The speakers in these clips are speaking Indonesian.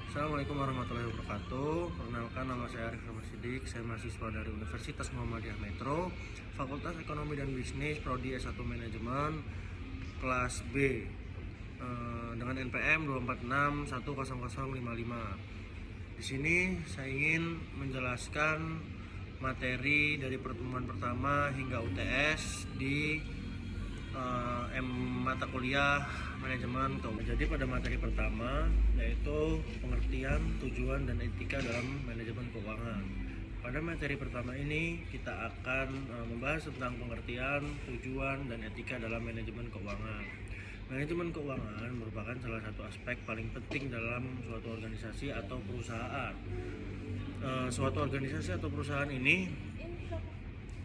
Assalamualaikum warahmatullahi wabarakatuh. Perkenalkan, nama saya Arif Rahmat Sidik. Saya mahasiswa dari Universitas Muhammadiyah Metro, Fakultas Ekonomi dan Bisnis, Prodi S1 Manajemen, kelas B, dengan NPM 246100055. Di sini saya ingin menjelaskan materi dari pertemuan pertama hingga UTS di mata kuliah manajemen keuangan. Jadi pada materi pertama yaitu pengertian, tujuan, dan etika dalam manajemen keuangan. Pada materi pertama ini kita akan membahas tentang pengertian, tujuan, dan etika dalam manajemen keuangan. Manajemen keuangan merupakan salah satu aspek paling penting dalam suatu organisasi atau perusahaan. Suatu organisasi atau perusahaan ini,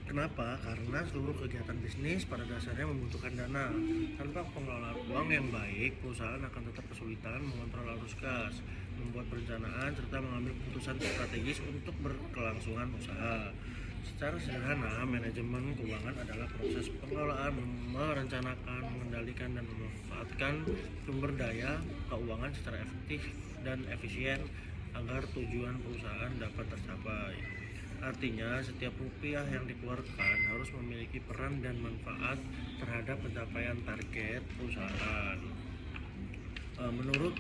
kenapa? Karena seluruh kegiatan bisnis pada dasarnya membutuhkan dana. Tanpa pengelolaan uang yang baik, perusahaan akan tetap kesulitan mengontrol arus kas, membuat perencanaan, serta mengambil keputusan strategis untuk berkelangsungan usaha. Secara sederhana, manajemen keuangan adalah proses pengelolaan, merencanakan, mengendalikan, dan memanfaatkan sumber daya keuangan secara efektif dan efisien agar tujuan perusahaan dapat tercapai. Artinya, setiap rupiah yang dikeluarkan harus memiliki peran dan manfaat terhadap pencapaian target perusahaan. Menurut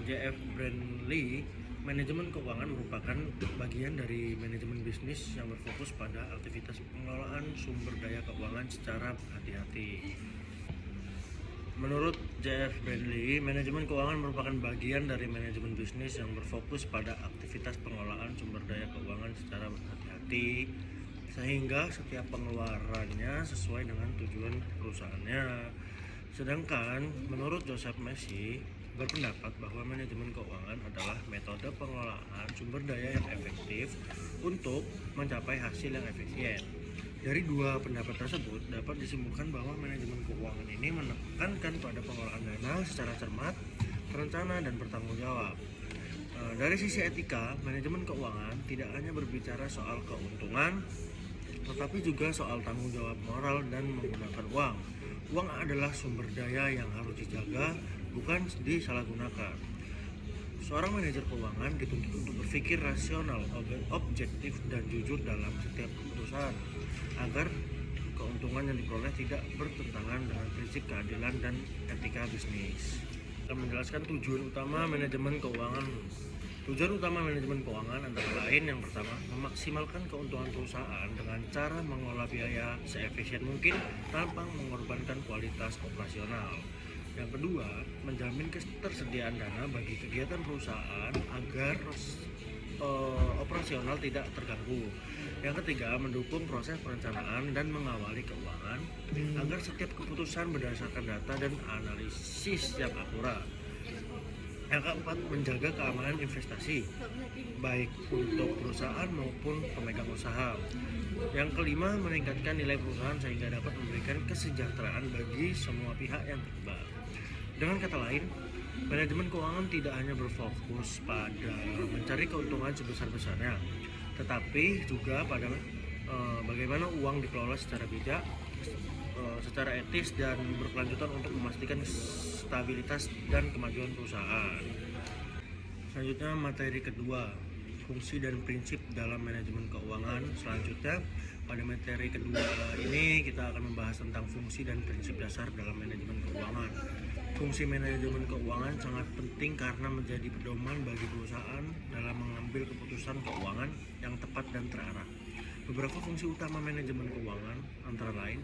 J.F. Brandley, manajemen keuangan merupakan bagian dari manajemen bisnis yang berfokus pada aktivitas pengelolaan sumber daya keuangan secara hati-hati. Menurut J.F. Brandley, manajemen keuangan merupakan bagian dari manajemen bisnis yang berfokus pada aktivitas pengelolaan sumber daya keuangan secara hati-hati, sehingga setiap pengeluarannya sesuai dengan tujuan perusahaannya. Sedangkan menurut Joseph Messi berpendapat bahwa manajemen keuangan adalah metode pengelolaan sumber daya yang efektif untuk mencapai hasil yang efisien. Dari dua pendapat tersebut dapat disimpulkan bahwa manajemen keuangan ini menekankan pada pengelolaan dana secara cermat, terencana, dan bertanggung jawab. Dari sisi etika, manajemen keuangan tidak hanya berbicara soal keuntungan, tetapi juga soal tanggung jawab moral dan menggunakan uang. Uang adalah sumber daya yang harus dijaga, bukan disalahgunakan. Seorang manajer keuangan dituntut untuk berpikir rasional, objektif, dan jujur dalam setiap keputusan agar keuntungan yang diperoleh tidak bertentangan dengan prinsip keadilan dan etika bisnis. Kita menjelaskan tujuan utama manajemen keuangan. Tujuan utama manajemen keuangan antara lain yang pertama, memaksimalkan keuntungan perusahaan dengan cara mengelola biaya seefisien mungkin tanpa mengorbankan kualitas operasional. Yang kedua, menjamin ketersediaan dana bagi kegiatan perusahaan agar operasional tidak terganggu. Yang ketiga, mendukung proses perencanaan dan mengawali keuangan agar setiap keputusan berdasarkan data dan analisis yang akurat. Yang keempat, menjaga keamanan investasi baik untuk perusahaan maupun pemegang usaha. Yang kelima, meningkatkan nilai perusahaan sehingga dapat memberikan kesejahteraan bagi semua pihak yang terlibat. Dengan kata lain, manajemen keuangan tidak hanya berfokus pada mencari keuntungan sebesar-besarnya, tetapi juga pada bagaimana uang dikelola secara bijak, secara etis, dan berkelanjutan untuk memastikan stabilitas dan kemajuan perusahaan. Selanjutnya, materi kedua, fungsi dan prinsip dalam manajemen keuangan. Selanjutnya, pada materi kedua ini kita akan membahas tentang fungsi dan prinsip dasar dalam manajemen keuangan. Fungsi manajemen keuangan sangat penting karena menjadi pedoman bagi perusahaan dalam mengambil keputusan keuangan yang tepat dan terarah. Beberapa fungsi utama manajemen keuangan antara lain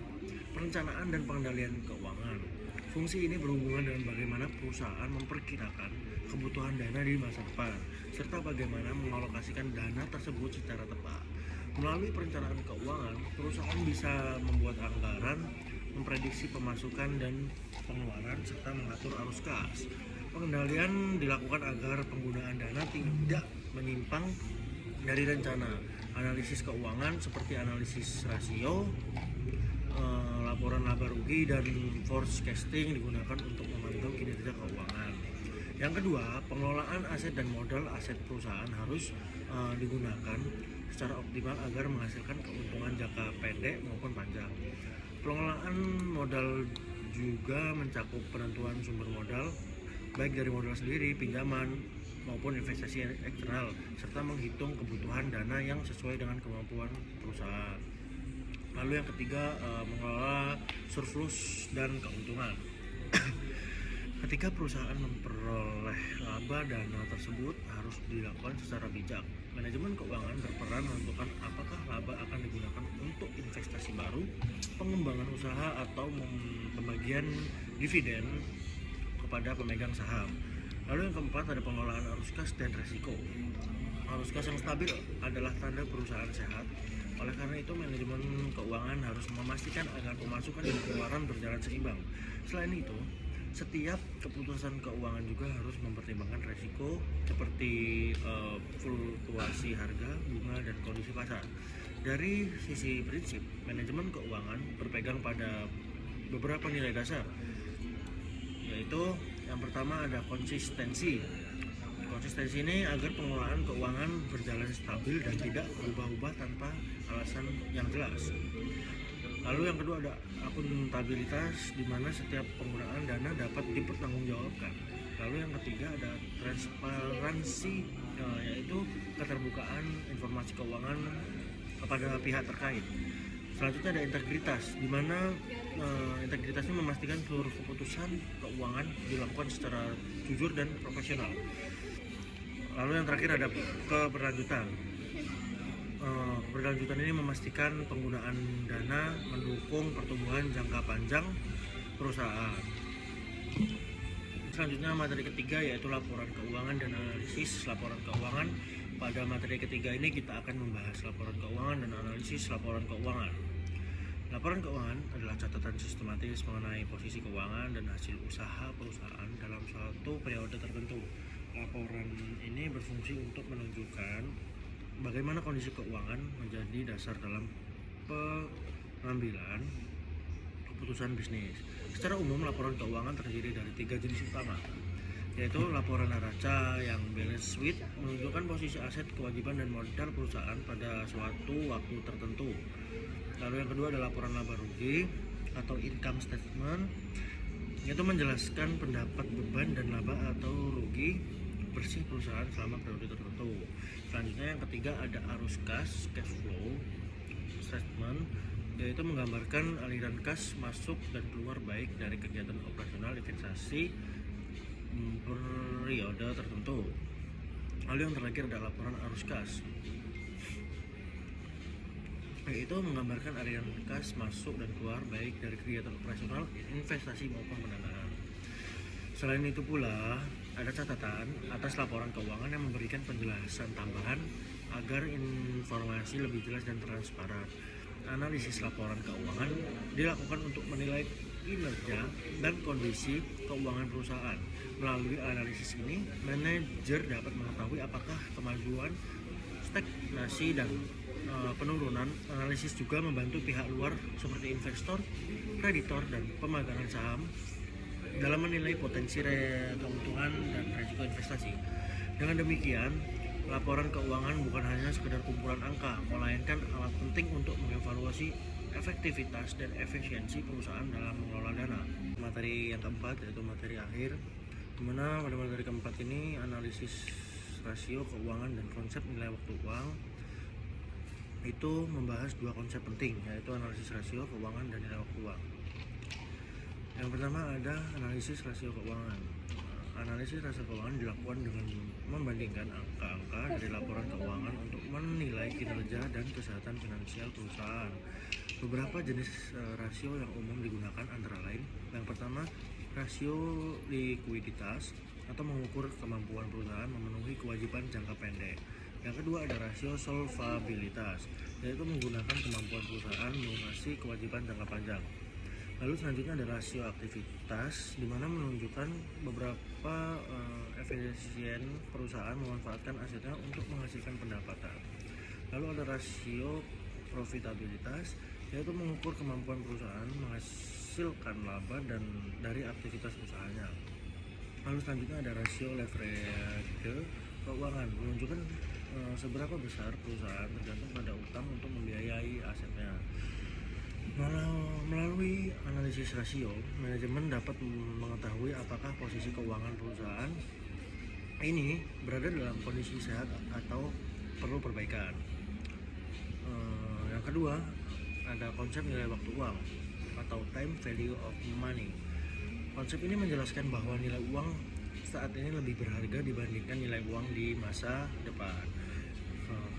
perencanaan dan pengendalian keuangan. Fungsi ini berhubungan dengan bagaimana perusahaan memperkirakan kebutuhan dana di masa depan, serta bagaimana mengalokasikan dana tersebut secara tepat. Melalui perencanaan keuangan, perusahaan bisa membuat anggaran, memprediksi pemasukan dan pengeluaran, serta mengatur arus kas. Pengendalian dilakukan agar penggunaan dana tidak menyimpang dari rencana. Analisis keuangan seperti analisis rasio, laporan laba rugi, dan forecasting digunakan untuk memantau kinerja keuangan. Yang kedua, pengelolaan aset dan modal aset perusahaan harus digunakan secara optimal agar menghasilkan keuntungan jangka pendek maupun panjang. Pengelolaan modal juga mencakup penentuan sumber modal, baik dari modal sendiri, pinjaman, maupun investasi eksternal, serta menghitung kebutuhan dana yang sesuai dengan kemampuan perusahaan. Lalu yang ketiga, mengelola surplus dan keuntungan. Ketika perusahaan memperoleh laba, dana tersebut harus dilakukan secara bijak. Manajemen keuangan berperan menentukan apakah laba akan digunakan untuk investasi baru, pengembangan usaha, atau pembagian dividen kepada pemegang saham. Lalu yang keempat, ada pengelolaan arus kas dan resiko. Arus kas yang stabil adalah tanda perusahaan sehat. Oleh karena itu, manajemen keuangan harus memastikan agar pemasukan dan pengeluaran berjalan seimbang. Selain itu, setiap keputusan keuangan juga harus mempertimbangkan resiko seperti fluktuasi harga, bunga, dan kondisi pasar. Dari sisi prinsip, manajemen keuangan berpegang pada beberapa nilai dasar, yaitu yang pertama ada konsistensi. Konsistensi ini agar pengelolaan keuangan berjalan stabil dan tidak berubah-ubah tanpa alasan yang jelas. Lalu yang kedua ada akuntabilitas, di mana setiap penggunaan dana dapat dipertanggungjawabkan. Lalu yang ketiga ada transparansi, yaitu keterbukaan informasi keuangan kepada pihak terkait. Selanjutnya ada integritas, di mana integritas ini memastikan seluruh keputusan keuangan dilakukan secara jujur dan profesional. Lalu yang terakhir ada keberlanjutan. Keberlanjutan ini memastikan penggunaan dana mendukung pertumbuhan jangka panjang perusahaan. Selanjutnya materi ketiga yaitu laporan keuangan dan analisis laporan keuangan. Pada materi ketiga ini kita akan membahas laporan keuangan dan analisis laporan keuangan. Laporan keuangan adalah catatan sistematis mengenai posisi keuangan dan hasil usaha perusahaan dalam suatu periode tertentu. Laporan ini berfungsi untuk menunjukkan bagaimana kondisi keuangan menjadi dasar dalam pengambilan keputusan bisnis. Secara umum, laporan keuangan terdiri dari 3 jenis utama, yaitu laporan neraca yang balance sheet menunjukkan posisi aset, kewajiban, dan modal perusahaan pada suatu waktu tertentu. Lalu yang kedua adalah laporan laba rugi atau income statement, yaitu menjelaskan pendapat beban dan laba atau rugi bersih perusahaan selama periode tertentu. Selanjutnya yang ketiga ada arus kas, cash flow statement, yaitu menggambarkan aliran kas masuk dan keluar baik dari kegiatan operasional investasi periode tertentu. Lalu yang terakhir ada laporan arus kas, yaitu menggambarkan aliran kas masuk dan keluar baik dari kegiatan operasional investasi maupun pendanaan. Selain itu pula ada catatan atas laporan keuangan yang memberikan penjelasan tambahan agar informasi lebih jelas dan transparan. Analisis laporan keuangan dilakukan untuk menilai kinerja dan kondisi keuangan perusahaan. Melalui analisis ini, manajer dapat mengetahui apakah kemajuan, stagnasi, dan penurunan. Analisis juga membantu pihak luar seperti investor, kreditor, dan pemegang saham dalam menilai potensi keuntungan dan risiko investasi. Dengan demikian, laporan keuangan bukan hanya sekedar kumpulan angka, melainkan alat penting untuk mengevaluasi efektivitas dan efisiensi perusahaan dalam mengelola dana. Materi yang keempat yaitu materi akhir, di mana pada materi keempat ini analisis rasio keuangan dan konsep nilai waktu uang itu membahas dua konsep penting, yaitu analisis rasio keuangan dan nilai waktu uang. Yang pertama ada analisis rasio keuangan. Analisis rasio keuangan dilakukan dengan membandingkan angka-angka dari laporan keuangan untuk menilai kinerja dan kesehatan finansial perusahaan. Beberapa jenis rasio yang umum digunakan antara lain: yang pertama, rasio likuiditas atau mengukur kemampuan perusahaan memenuhi kewajiban jangka pendek. Yang kedua ada rasio solvabilitas, yaitu menggunakan kemampuan perusahaan melunasi kewajiban jangka panjang. Lalu selanjutnya ada rasio aktivitas, di mana menunjukkan beberapa efisien perusahaan memanfaatkan asetnya untuk menghasilkan pendapatan. Lalu ada rasio profitabilitas, yaitu mengukur kemampuan perusahaan menghasilkan laba dan dari aktivitas usahanya. Lalu selanjutnya ada rasio leverage keuangan, menunjukkan seberapa besar perusahaan tergantung pada utang untuk membiayai asetnya. Melalui analisis rasio, manajemen dapat mengetahui apakah posisi keuangan perusahaan ini berada dalam kondisi sehat atau perlu perbaikan. Yang kedua, ada konsep nilai waktu uang atau time value of money. Konsep ini menjelaskan bahwa nilai uang saat ini lebih berharga dibandingkan nilai uang di masa depan.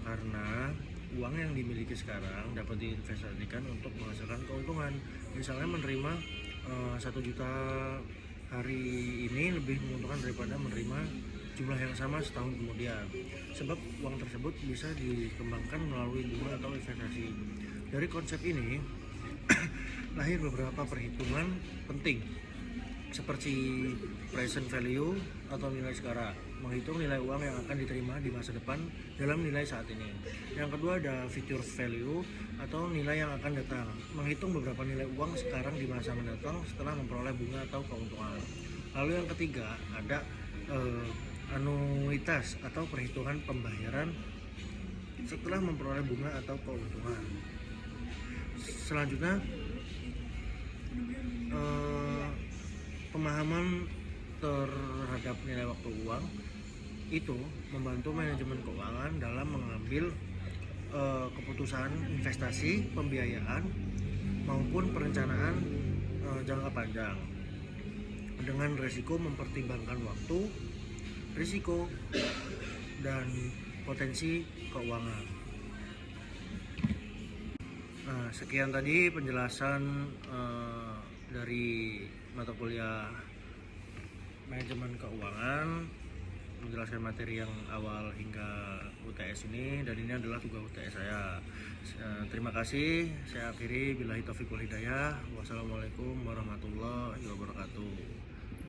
Karena uang yang dimiliki sekarang dapat diinvestasikan untuk menghasilkan keuntungan. Misalnya menerima 1 juta hari ini lebih menguntungkan daripada menerima jumlah yang sama setahun kemudian, sebab uang tersebut bisa dikembangkan melalui bunga atau investasi. Dari konsep ini lahir beberapa perhitungan penting seperti present value atau nilai sekarang, menghitung nilai uang yang akan diterima di masa depan dalam nilai saat ini. Yang kedua ada future value atau nilai yang akan datang, menghitung beberapa nilai uang sekarang di masa mendatang setelah memperoleh bunga atau keuntungan. Lalu yang ketiga ada anuitas atau perhitungan pembayaran setelah memperoleh bunga atau keuntungan. Selanjutnya pemahaman terhadap nilai waktu uang itu membantu manajemen keuangan dalam mengambil keputusan investasi, pembiayaan maupun perencanaan jangka panjang dengan risiko mempertimbangkan waktu, risiko, dan potensi keuangan. Nah, sekian tadi penjelasan dari mata kuliah manajemen keuangan, menjelaskan materi yang awal hingga UTS ini, dan ini adalah tugas UTS saya. Terima kasih, saya akhiri billahi taufiq wal hidayah. Wassalamualaikum warahmatullahi wabarakatuh.